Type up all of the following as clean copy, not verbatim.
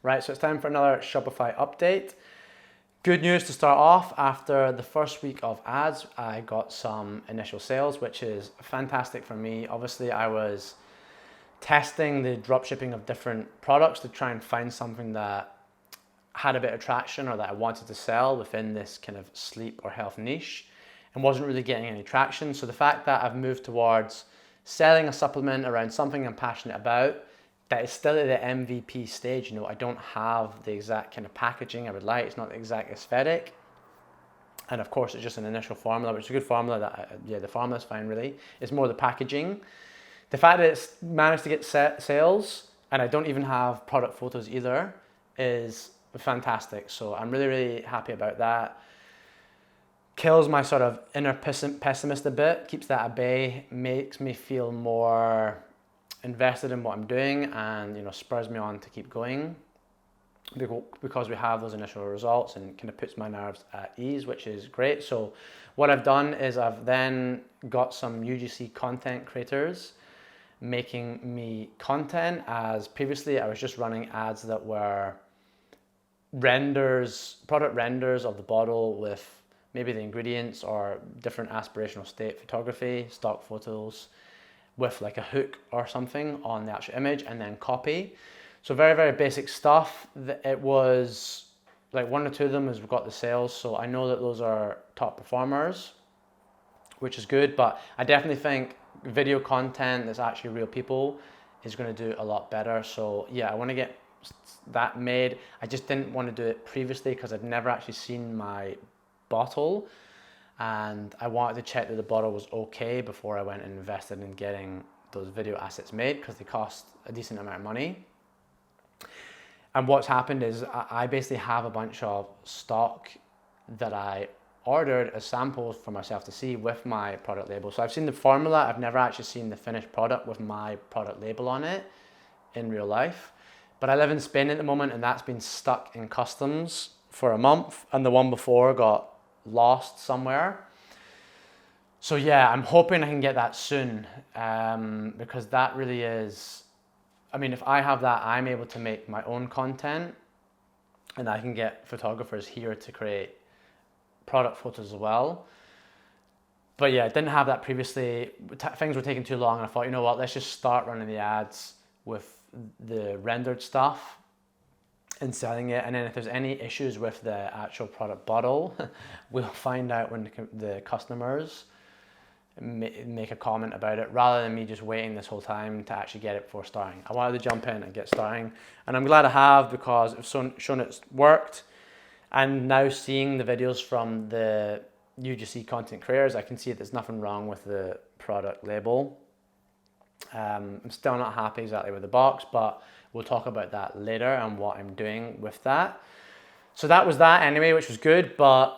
Right, so it's time for another Shopify update. Good news to start off. After the first week of ads, I got some initial sales, which is fantastic for me. Obviously, I was testing the dropshipping of different products to try and find something that had a bit of traction or that I wanted to sell within this kind of sleep or health niche and wasn't really getting any traction. So the fact that I've moved towards selling a supplement around something I'm passionate about, that is still at the MVP stage. I don't have the exact kind of packaging I would like. It's not the exact aesthetic. And of course, it's just an initial formula, which is a good formula. The formula's fine, really. It's more the packaging. The fact that it's managed to get sales, and I don't even have product photos either, is fantastic. So I'm really, really happy about that. Kills my sort of inner pessimist a bit, keeps that at bay, makes me feel more invested in what I'm doing, and spurs me on to keep going because we have those initial results, and kind of puts my nerves at ease, which is great. So what I've done is I've then got some UGC content creators making me content, as previously I was just running ads that were product renders of the bottle with maybe the ingredients or different aspirational state photography, stock photos, with like a hook or something on the actual image, and then copy. So very, very basic stuff. It was like one or two of them has got the sales, so I know that those are top performers, which is good. But I definitely think video content that's actually real people is going to do a lot better. So yeah, I want to get that made. I just didn't want to do it previously because I'd never actually seen my bottle, and I wanted to check that the bottle was okay before I went and invested in getting those video assets made, because they cost a decent amount of money. And what's happened is I basically have a bunch of stock that I ordered as samples for myself to see with my product label. So I've seen the formula, I've never actually seen the finished product with my product label on it in real life. But I live in Spain at the moment, and that's been stuck in customs for a month, and the one before got lost somewhere. So yeah, I'm hoping I can get that soon, because that really is, if I have that, I'm able to make my own content, and I can get photographers here to create product photos as well. But yeah, I didn't have that previously. Things were taking too long, and I thought, you know what, let's just start running the ads with the rendered stuff and selling it, and then if there's any issues with the actual product bottle, we'll find out when the customers make a comment about it, rather than me just waiting this whole time to actually get it before starting. I wanted to jump in and get starting, and I'm glad I have, because it's shown it's worked. And now seeing the videos from the UGC content creators, I can see that there's nothing wrong with the product label. I'm still not happy exactly with the box, but we'll talk about that later and what I'm doing with that. So that was that anyway, which was good. But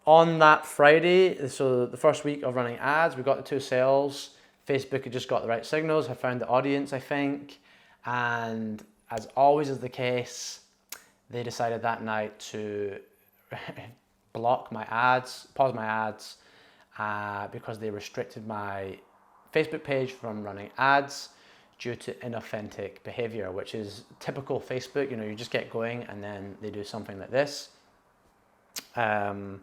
on that Friday, so the first week of running ads, we got the 2 sales. Facebook had just got the right signals. I found the audience, I think. And as always is the case, they decided that night to block my ads, pause my ads, because they restricted my Facebook page from running ads due to inauthentic behavior, which is typical Facebook. You just get going and then they do something like this. And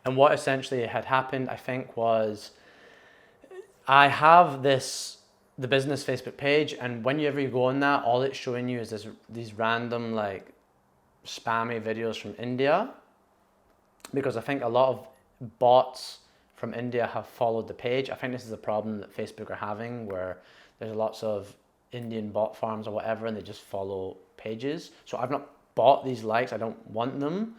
what essentially had happened, I think, was I have the business Facebook page, and whenever you go on that, all it's showing you is these random like spammy videos from India, because I think a lot of bots from India have followed the page. I think this is a problem that Facebook are having, where there's lots of Indian bot farms or whatever, and they just follow pages. So I've not bought these likes, I don't want them,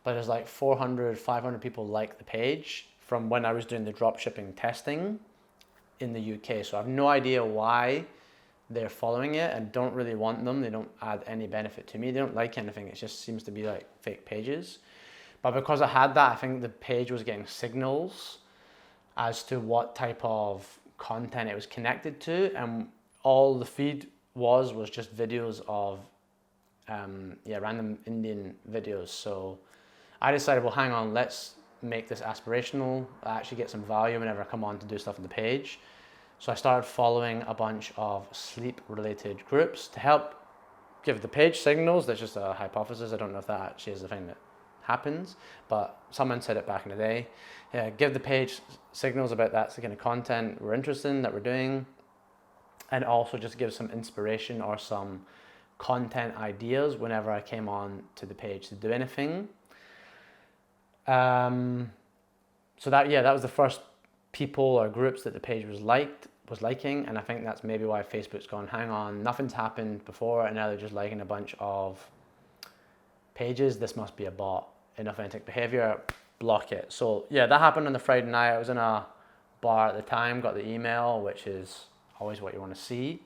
but there's like 400, 500 people like the page from when I was doing the dropshipping testing in the UK. So I have no idea why they're following it, and don't really want them. They don't add any benefit to me. They don't like anything. It just seems to be like fake pages. But because I had that, I think the page was getting signals as to what type of content it was connected to, and all the feed was just videos of random Indian videos. So I decided, well, hang on, let's make this aspirational. I actually get some value whenever I come on to do stuff on the page. So I started following a bunch of sleep related groups to help give the page signals. That's just a hypothesis. I don't know if that actually is the thing that happens, but someone said it back in the day. Yeah, give the page signals about that's the kind of content we're interested in, that we're doing, and also just give some inspiration or some content ideas whenever I came on to the page to do anything. So that was the first people or groups that the page was liking, and I think that's maybe why Facebook's gone, hang on, nothing's happened before, and now they're just liking a bunch of pages. This must be a bot, inauthentic behavior, block it. So yeah, that happened on the Friday night. I was in a bar at the time, got the email, which is always what you want to see.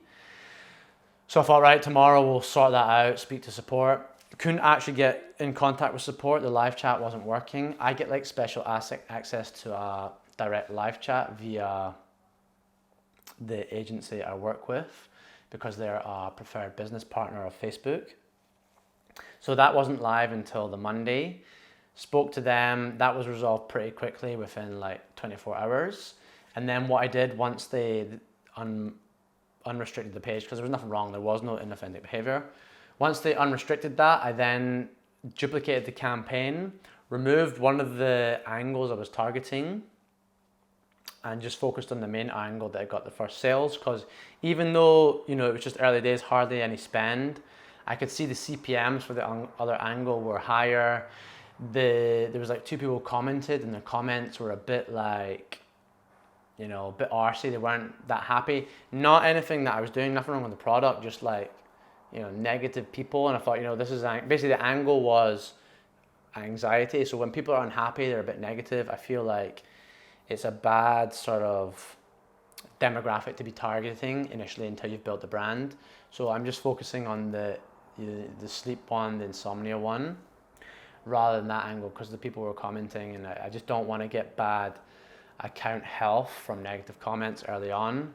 So I thought, right, tomorrow we'll sort that out, speak to support. Couldn't actually get in contact with support. The live chat wasn't working. I get like special access to a direct live chat via the agency I work with, because they're a preferred business partner of Facebook. So that wasn't live until the Monday. Spoke to them. That was resolved pretty quickly within like 24 hours. And then what I did once they unrestricted the page, because there was nothing wrong, there was no inauthentic behavior. Once they unrestricted that, I then duplicated the campaign, removed one of the angles I was targeting, and just focused on the main angle that I got the first sales. Because even though, you know, it was just early days, hardly any spend, I could see the CPMs for the other angle were higher. There was like 2 people commented, and the comments were a bit like, you know, a bit arsey. They weren't that happy. Not anything that I was doing, nothing wrong with the product, just like, you know, negative people. And I thought, you know, this is basically the angle was anxiety. So when people are unhappy, they're a bit negative. I feel like it's a bad sort of demographic to be targeting initially until you've built the brand. So I'm just focusing on the sleep one, the insomnia one, rather than that angle, because the people were commenting, and I just don't want to get bad account health from negative comments early on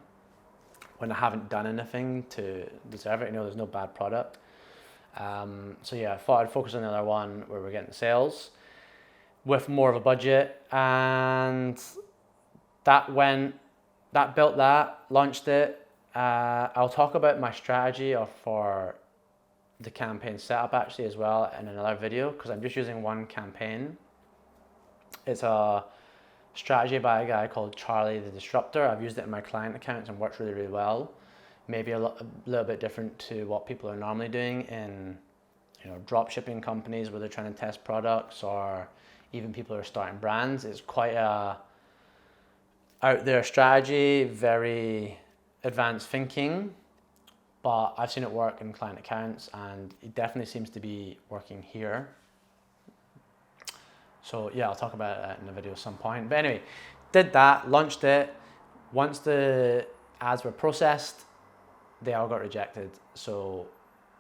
when I haven't done anything to deserve it. You know, there's no bad product. So yeah, I thought I'd focus on the other one where we're getting sales with more of a budget, and built that, launched it. I'll talk about my strategy for the campaign setup actually as well in another video, because I'm just using one campaign. It's a strategy by a guy called Charlie the Disruptor. I've used it in my client accounts and works really, really well. Maybe a little bit different to what people are normally doing in, you know, drop shipping companies where they're trying to test products, or even people who are starting brands. It's quite a out there strategy, very advanced thinking, but I've seen it work in client accounts, and it definitely seems to be working here. So yeah, I'll talk about it in a video at some point. But anyway, did that, launched it. Once the ads were processed, they all got rejected. So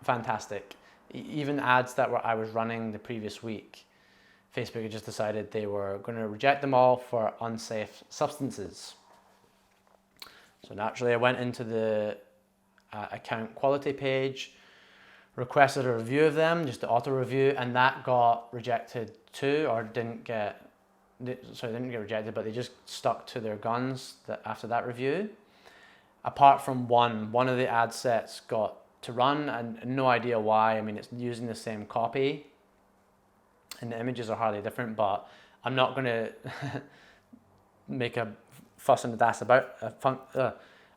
fantastic. Even ads that I was running the previous week, Facebook had just decided they were going to reject them all for unsafe substances. So naturally I went into the account quality page, requested a review of them, just the auto review, and that got rejected too, or didn't get rejected, but they just stuck to their guns after that review. Apart from one of the ad sets got to run, and no idea why. I mean, it's using the same copy and the images are hardly different, but I'm not going to make a fuss and a dance about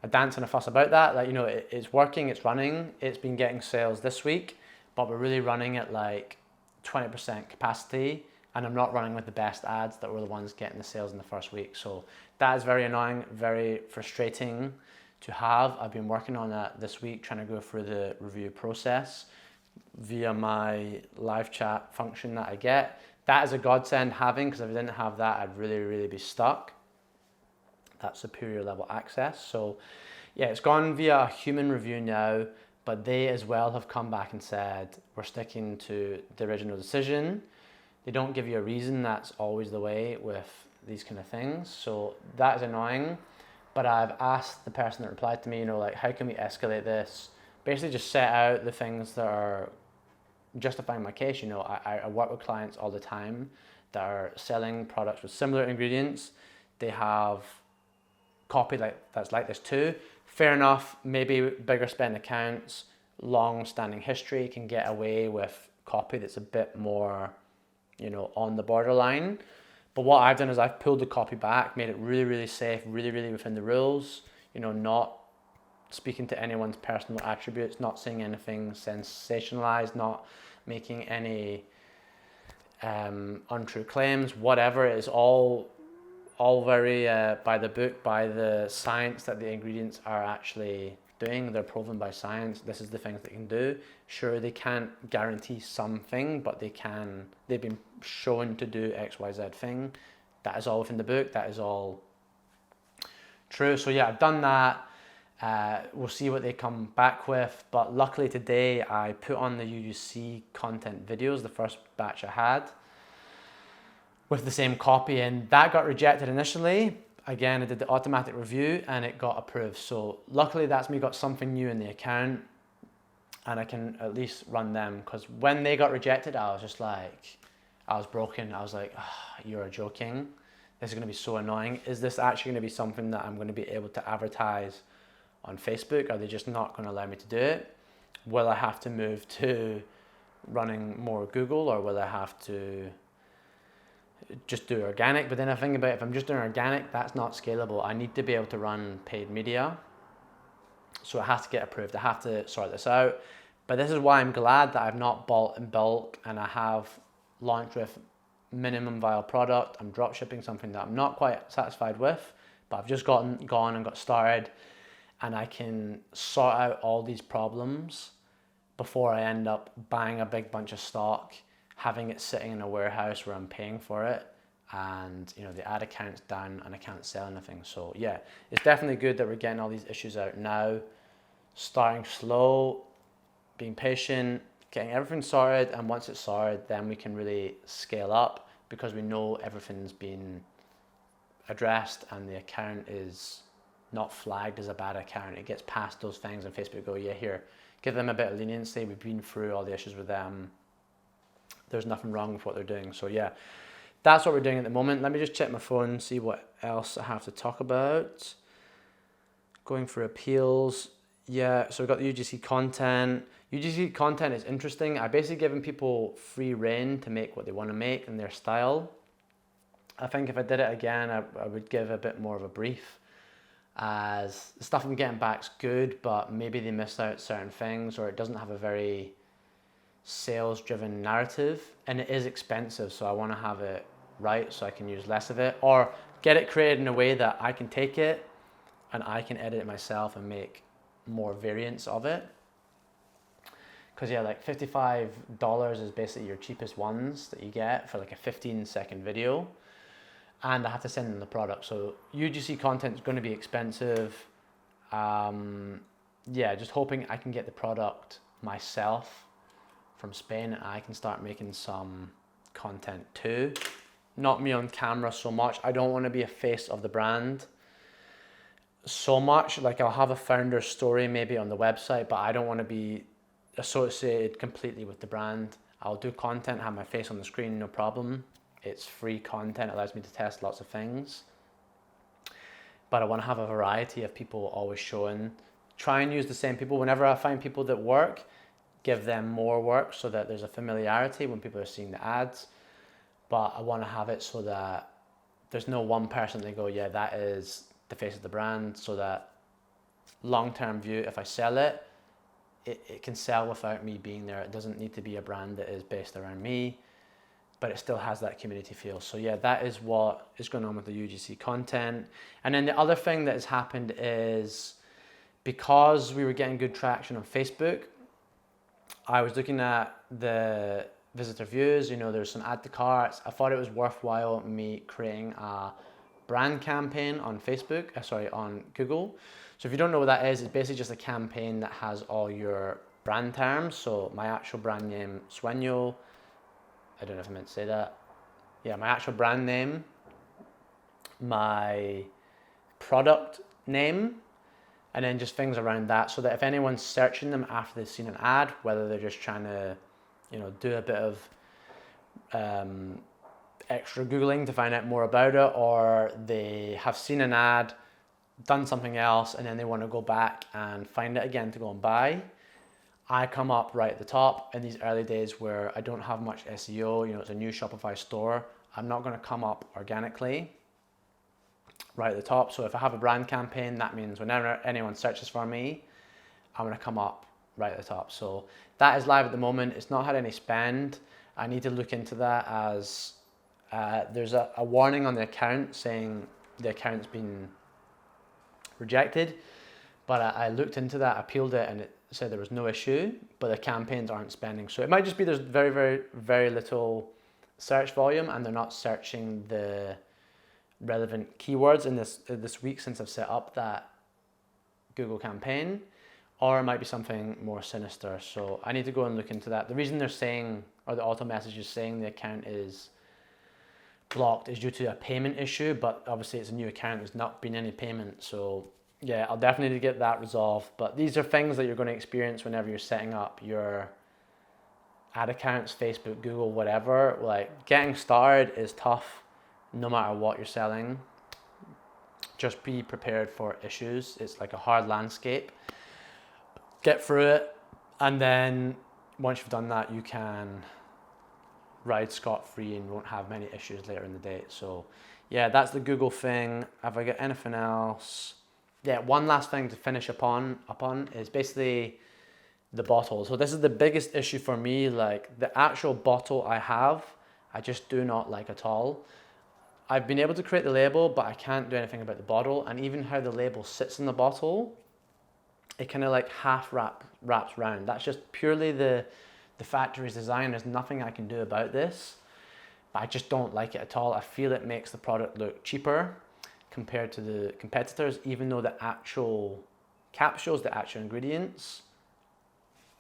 a dance and a fuss about that. Like, you know, it's working, it's running, it's been getting sales this week, but we're really running at like 20% capacity, and I'm not running with the best ads that were the ones getting the sales in the first week. So that is very annoying, very frustrating to have. I've been working on that this week, trying to go through the review process via my live chat function that I get. That is a godsend having, because if I didn't have that, I'd really, really be stuck. That superior level access. So yeah, it's gone via a human review now, but they as well have come back and said, we're sticking to the original decision. They don't give you a reason. That's always the way with these kind of things. So that is annoying. But I've asked the person that replied to me, you know, like, how can we escalate this? Basically just set out the things that are justifying my case. You know, I work with clients all the time that are selling products with similar ingredients. They have copy that's like this too. Fair enough, maybe bigger spend accounts, long-standing history can get away with copy that's a bit more, on the borderline. But what I've done is I've pulled the copy back, made it really, really safe, really, really within the rules, not speaking to anyone's personal attributes, not saying anything sensationalized, not making any untrue claims, whatever. It is all very by the book, by the science that the ingredients are actually doing. They're proven by science. This is the things they can do. Sure, they can't guarantee something, but they've been shown to do XYZ thing. That is all within the book. That is all true. So yeah, I've done that. We'll see what they come back with. But luckily today I put on the UGC content videos, the first batch I had, with the same copy, and that got rejected initially. Again, I did the automatic review and it got approved. So luckily that's me got something new in the account, and I can at least run them, because when they got rejected, I was just like, I was broken. I was like, oh, you're joking. This is going to be so annoying. Is this actually going to be something that I'm going to be able to advertise on Facebook? Are they just not going to allow me to do it? Will I have to move to running more Google, or will I have to just do organic? But then I think about it, if I'm just doing organic, that's not scalable. I need to be able to run paid media. So it has to get approved. I have to sort this out. But this is why I'm glad that I've not bought in bulk, and I have launched with minimum viable product. I'm drop shipping something that I'm not quite satisfied with, but I've just gone and got started, and I can sort out all these problems before I end up buying a big bunch of stock, having it sitting in a warehouse where I'm paying for it, and the ad account's down and I can't sell anything. So yeah, it's definitely good that we're getting all these issues out now, starting slow, being patient, getting everything sorted, and once it's sorted, then we can really scale up, because we know everything's been addressed and the account is not flagged as a bad account. It gets past those things and Facebook go, yeah, here, give them a bit of leniency. We've been through all the issues with them. There's nothing wrong with what they're doing. So yeah, that's what we're doing at the moment. Let me just check my phone, see what else I have to talk about. Going for appeals. Yeah, so we've got the UGC content. UGC content is interesting. I basically given people free reign to make what they want to make in their style. I think if I did it again, I would give a bit more of a brief, as the stuff I'm getting back's good, but maybe they missed out certain things, or it doesn't have a very sales driven narrative, and it is expensive, so I want to have it right so I can use less of it, or get it created in a way that I can take it and I can edit it myself and make more variants of it. Because yeah, like $55 is basically your cheapest ones that you get for like a 15-second video, and I have to send them the product. So UGC content is going to be expensive. Yeah, just hoping I can get the product myself from Spain, and I can start making some content too. Not me on camera so much. I don't want to be a face of the brand so much. Like, I'll have a founder story maybe on the website, but I don't want to be associated completely with the brand. I'll do content, have my face on the screen, no problem. It's free content, it allows me to test lots of things. But I want to have a variety of people always showing. Try and use the same people. Whenever I find people that work, give them more work so that there's a familiarity when people are seeing the ads. But I want to have it so that there's no one person they go, yeah, that is the face of the brand, so that long-term view, if I sell it, it can sell without me being there. It doesn't need to be a brand that is based around me, but it still has that community feel. So yeah, that is what is going on with the UGC content. And then the other thing that has happened is, because we were getting good traction on Facebook, I was looking at the visitor views, there's some add to carts. I thought it was worthwhile me creating a brand campaign on Facebook, on Google. So if you don't know what that is, it's basically just a campaign that has all your brand terms. So my actual brand name, Sueño, I don't know if I meant to say that. Yeah, my actual brand name, my product name, and then just things around that, so that if anyone's searching them after they've seen an ad, whether they're just trying to, do a bit of extra Googling to find out more about it, or they have seen an ad, done something else, and then they want to go back and find it again to go and buy, I come up right at the top in these early days where I don't have much SEO, it's a new Shopify store. I'm not going to come up organically right at the top. So if I have a brand campaign, that means whenever anyone searches for me, I'm going to come up right at the top. So that is live at the moment. It's not had any spend. I need to look into that, as there's a warning on the account saying the account's been rejected. But I looked into that, appealed it, and it said there was no issue, but the campaigns aren't spending. So it might just be there's very, very, very little search volume and they're not searching the relevant keywords in this week since I've set up that Google campaign, or it might be something more sinister. So I need to go and look into that. The reason they're saying, or the auto message is saying the account is blocked, is due to a payment issue, but obviously it's a new account, there's not been any payment. So yeah, I'll definitely get that resolved. But these are things that you're going to experience whenever you're setting up your ad accounts, Facebook, Google, whatever. Like, getting started is tough no matter what you're selling. Just be prepared for issues. It's like a hard landscape. Get through it, and then once you've done that, you can ride scot-free and won't have many issues later in the day. So yeah, that's the Google thing. Have I got anything else? Yeah, one last thing to finish upon is basically the bottle. So this is the biggest issue for me. Like, the actual bottle I have, I just do not like at all. I've been able to create the label, but I can't do anything about the bottle. And even how the label sits in the bottle, it kind of like half wraps round. That's just purely the factory's design. There's nothing I can do about this, but I just don't like it at all. I feel it makes the product look cheaper compared to the competitors, even though the actual capsules, the actual ingredients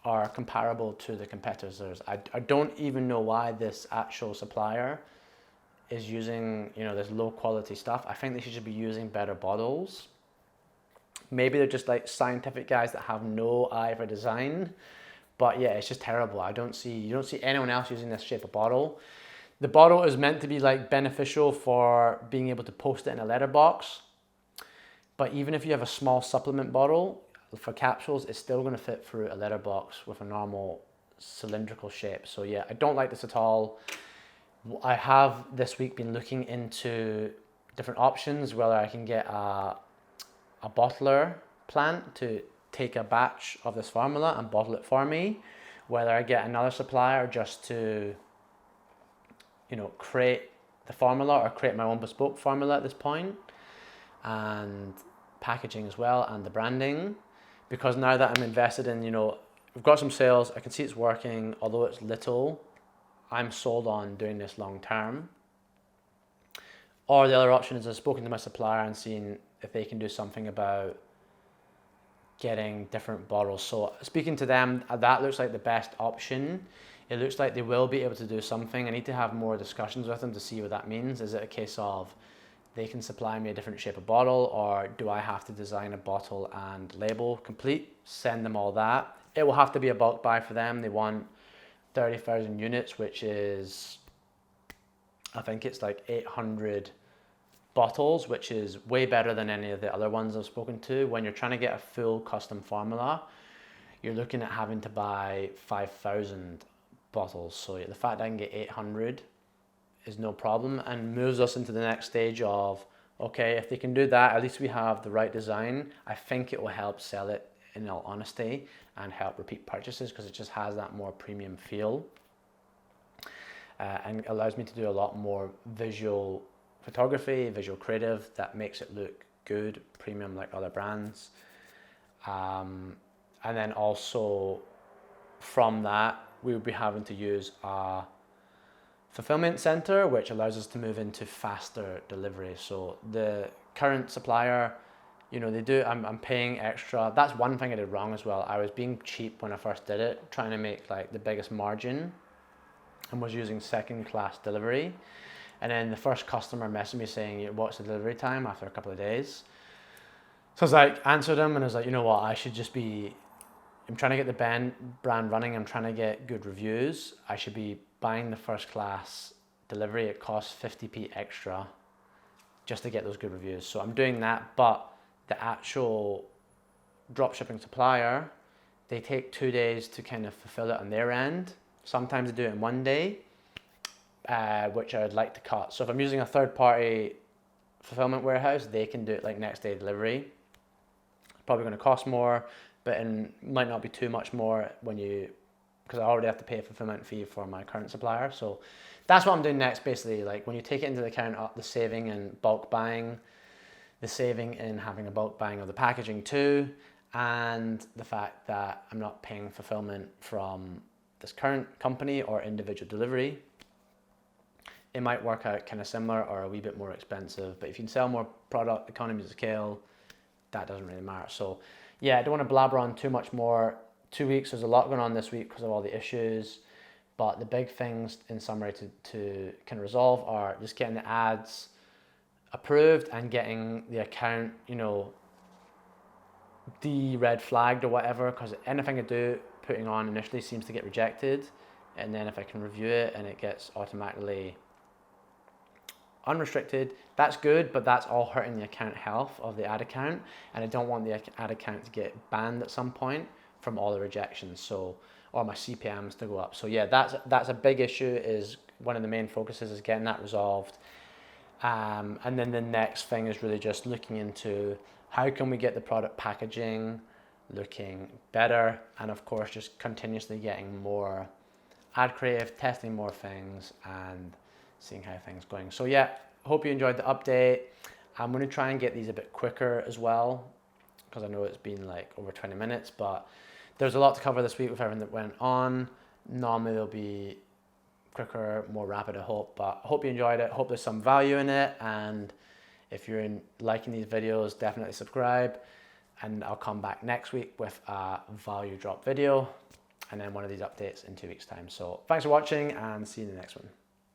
are comparable to the competitors. I don't even know why this actual supplier is using, this low quality stuff. I think they should be using better bottles. Maybe they're just like scientific guys that have no eye for design, but yeah, it's just terrible. You don't see anyone else using this shape of bottle. The bottle is meant to be like beneficial for being able to post it in a letterbox, but even if you have a small supplement bottle for capsules, it's still going to fit through a letterbox with a normal cylindrical shape. So yeah, I don't like this at all. I have this week been looking into different options, whether I can get a bottler plant to take a batch of this formula and bottle it for me, whether I get another supplier just to create the formula or create my own bespoke formula at this point, and packaging as well, and the branding. Because now that I'm invested in, we've got some sales, I can see it's working, although it's little, I'm sold on doing this long term. Or the other option is I've spoken to my supplier and seen if they can do something about getting different bottles. So speaking to them, that looks like the best option. It looks like they will be able to do something. I need to have more discussions with them to see what that means. Is it a case of they can supply me a different shape of bottle, or do I have to design a bottle and label complete, send them all that? It will have to be a bulk buy for them. They want 30,000 units, which is, I think it's like 800 bottles, which is way better than any of the other ones I've spoken to. When you're trying to get a full custom formula, you're looking at having to buy 5,000 bottles. So the fact that I can get 800 is no problem, and moves us into the next stage of, okay, if they can do that, at least we have the right design. I think it will help sell it, in all honesty, and help repeat purchases, because it just has that more premium feel, and allows me to do a lot more visual photography, visual creative that makes it look good, premium like other brands. And then also from that, we would be having to use a fulfillment center, which allows us to move into faster delivery. So the current supplier, I'm paying extra. That's one thing I did wrong as well. I was being cheap when I first did it, trying to make like the biggest margin, and was using second class delivery. And then the first customer messaged me saying, what's the delivery time, after a couple of days. So I was like, answered him, and I was like, you know what, I'm trying to get the brand running, I'm trying to get good reviews. I should be buying the first class delivery. It costs 50p extra just to get those good reviews. So I'm doing that, but the actual dropshipping supplier they take 2 days to kind of fulfill it on their end. Sometimes they do it in 1 day, which I would like to cut. So if I'm using a third-party fulfillment warehouse, they can do it like next day delivery. It's probably going to cost more, but it might not be too much more because I already have to pay a fulfillment fee for my current supplier. So that's what I'm doing next, basically. Like when you take it into account the saving in bulk buying, the saving in having a bulk buying of the packaging too, and the fact that I'm not paying fulfillment from this current company or individual delivery, it might work out kind of similar or a wee bit more expensive. But if you can sell more product, economies of scale, that doesn't really matter. So yeah, I don't want to blabber on too much more. 2 weeks, there's a lot going on this week because of all the issues. But the big things in summary to kind of resolve are just getting the ads approved and getting the account, de-red flagged or whatever, because anything I do putting on initially seems to get rejected, and then if I can review it and it gets automatically unrestricted, that's good, but that's all hurting the account health of the ad account, and I don't want the ad account to get banned at some point from all the rejections, or my CPMs to go up. So yeah, that's a big issue. Is one of the main focuses is getting that resolved. And then the next thing is really just looking into how can we get the product packaging looking better, and of course just continuously getting more ad creative, testing more things and seeing how things going. So yeah, hope you enjoyed the update. I'm going to try and get these a bit quicker as well, because I know it's been like over 20 minutes, but there's a lot to cover this week with everything that went on. Normally they'll be quicker, more rapid, I hope, but I hope you enjoyed it. Hope there's some value in it, and if you're liking these videos, definitely subscribe, and I'll come back next week with a value drop video and then one of these updates in 2 weeks time. So thanks for watching and see you in the next one.